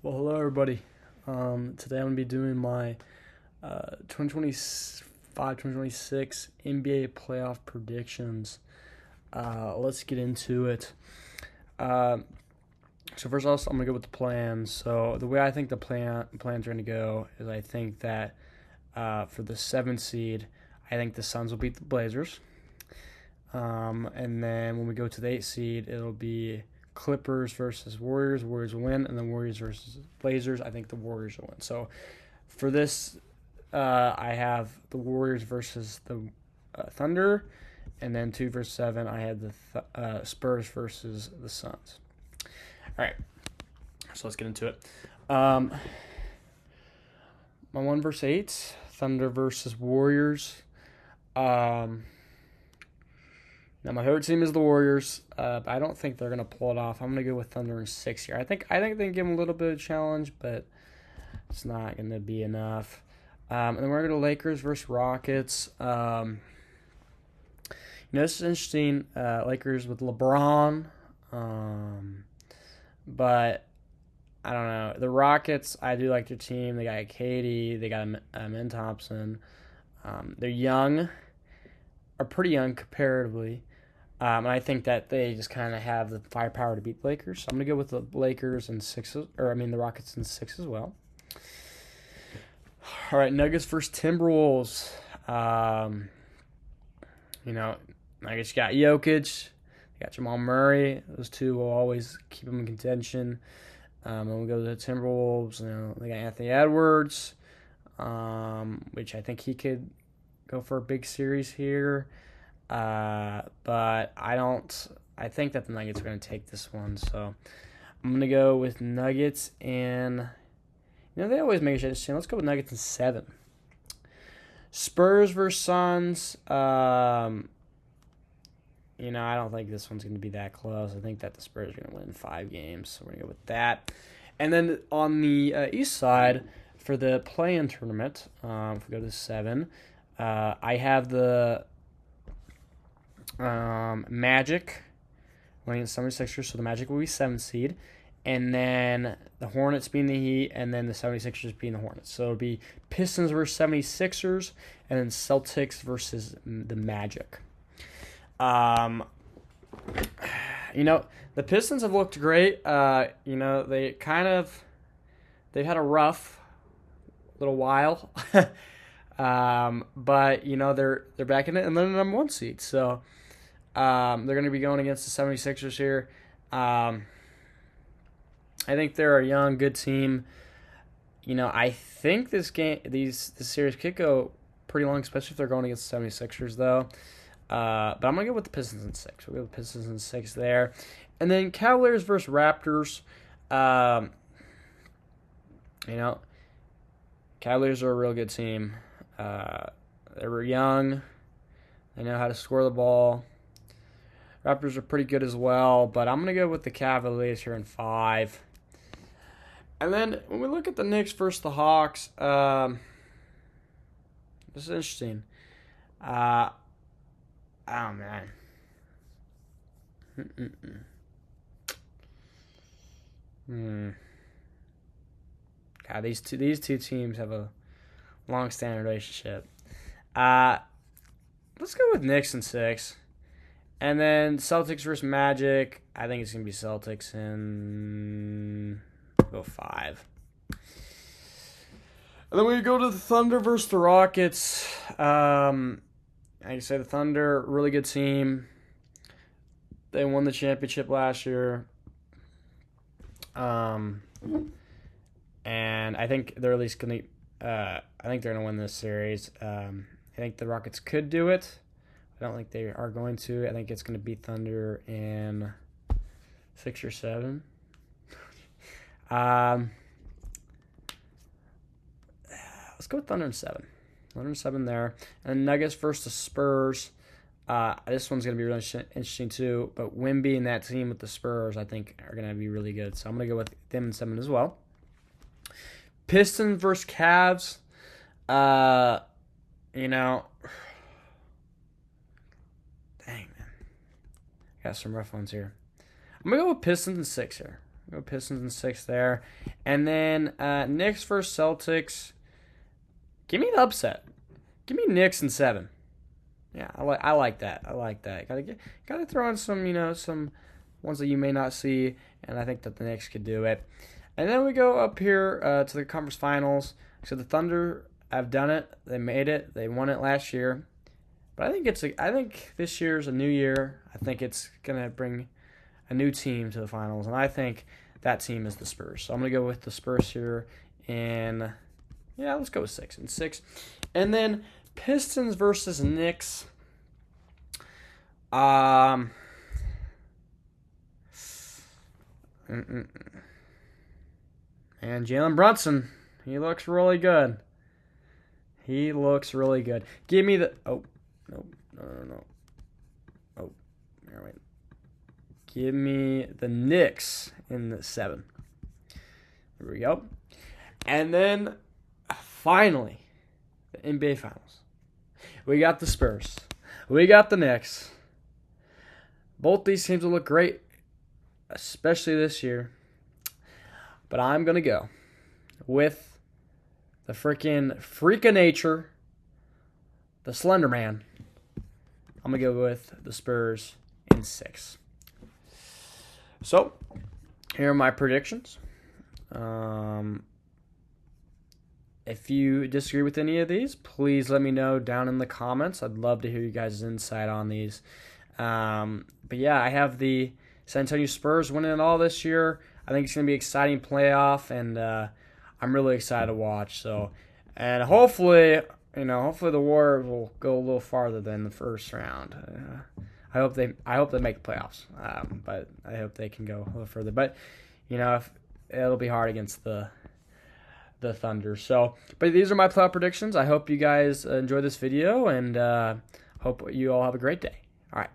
Well, hello everybody. Today I'm going to be doing my 2025-2026 NBA playoff predictions. Let's get into it. Uh, so first off, I'm going to go with the plans. So the way I think the plans are going to go is I think that for the 7th seed, I think the Suns will beat the Blazers. And then when we go to the 8th seed, it'll be Clippers versus Warriors. Warriors will win, and then Warriors versus Blazers. I think the Warriors will win. So for this, I have the Warriors versus the Thunder, and then 2 versus 7. I had the Spurs versus the Suns. All right, so let's get into it. My 1 versus 8, Thunder versus Warriors. Now my favorite team is the Warriors. But I don't think they're gonna pull it off. I'm gonna go with Thunder in 6 here. I think they can give them a little bit of challenge, but it's not gonna be enough. And then we're gonna go Lakers versus Rockets. This is interesting. Lakers with LeBron, but I don't know. The Rockets, I do like their team. They got Katie. They got Amen Thompson. They're young, are pretty young comparatively. And I think that they just kind of have the firepower to beat the Lakers. So I'm going to go with the Lakers in 6, the Rockets in 6 as well. All right, Nuggets versus Timberwolves. Nuggets got Jokic, they got Jamal Murray. Those two will always keep them in contention. And we'll go to the Timberwolves. They got Anthony Edwards, which I think he could go for a big series here. But I think that the Nuggets are going to take this one. So I'm going to go with Nuggets and, they always make a shit. Let's go with Nuggets in 7. Spurs versus Suns. I don't think this one's going to be that close. I think that the Spurs are going to win 5 games. So we're going to go with that. And then on the East side, for the play-in tournament, if we go to 7, I have the Magic winning the 76ers, so the Magic will be 7th seed. And then the Hornets being the Heat, and then the 76ers being the Hornets. So it'll be Pistons versus 76ers, and then Celtics versus the Magic. The Pistons have looked great. They've had a rough little while. But they're back in it, and they're the number 1 seed. So they're going to be going against the 76ers here. I think they're a young, good team. I think this series could go pretty long, especially if they're going against the 76ers, though. But I'm going to go with the Pistons in 6. We'll go with the Pistons in 6 there. And then Cavaliers versus Raptors. Cavaliers are a real good team. They were young. They know how to score the ball. Raptors are pretty good as well, but I'm going to go with the Cavaliers here in 5. And then when we look at the Knicks versus the Hawks, this is interesting. Oh, man. God, these two teams have a long-standing relationship. Let's go with Knicks in 6. And then Celtics versus Magic. I think it's going to be Celtics in 5. And then we go to the Thunder versus the Rockets. I say the Thunder, really good team. They won the championship last year. And I think they're at least going to I think they're going to win this series. I think the Rockets could do it. I don't think they are going to. I think it's going to be Thunder in 6 or 7. Let's go with Thunder in 7. Thunder in 7 there. And Nuggets versus the Spurs. This one's going to be really interesting too. But Wemby and that team with the Spurs, I think, are going to be really good. So I'm going to go with them in 7 as well. Pistons versus Cavs. Dang, man. Got some rough ones here. I'm going to go with Pistons in 6 here. Go Pistons in 6 there. And then Knicks versus Celtics. Give me the upset. Give me Knicks in 7. Yeah, I like that. I like that. Gotta throw in some some ones that you may not see, and I think that the Knicks could do it. And then we go up here to the conference finals. So the Thunder have done it. They made it. They won it last year. But I think this year's a new year. I think it's gonna bring a new team to the finals, and I think that team is the Spurs. So I'm gonna go with the Spurs here, and yeah, let's go with 6 and 6. And then Pistons versus Knicks. And Jalen Brunson, he looks really good. He looks really good. Give me the no. Oh, here, wait. Give me the Knicks in the 7. There we go. And then finally, the NBA Finals. We got the Spurs. We got the Knicks. Both these teams will look great, especially this year. But I'm going to go with the freak of nature, the Slender Man. I'm going to go with the Spurs in 6. So, here are my predictions. If you disagree with any of these, please let me know down in the comments. I'd love to hear you guys' insight on these. But yeah, I have the San Antonio Spurs winning it all this year. I think it's going to be an exciting playoff, and I'm really excited to watch. So, and hopefully the Warriors will go a little farther than the first round. I hope they make the playoffs, but I hope they can go a little further. But it'll be hard against the Thunder. So, but these are my playoff predictions. I hope you guys enjoy this video, and hope you all have a great day. All right.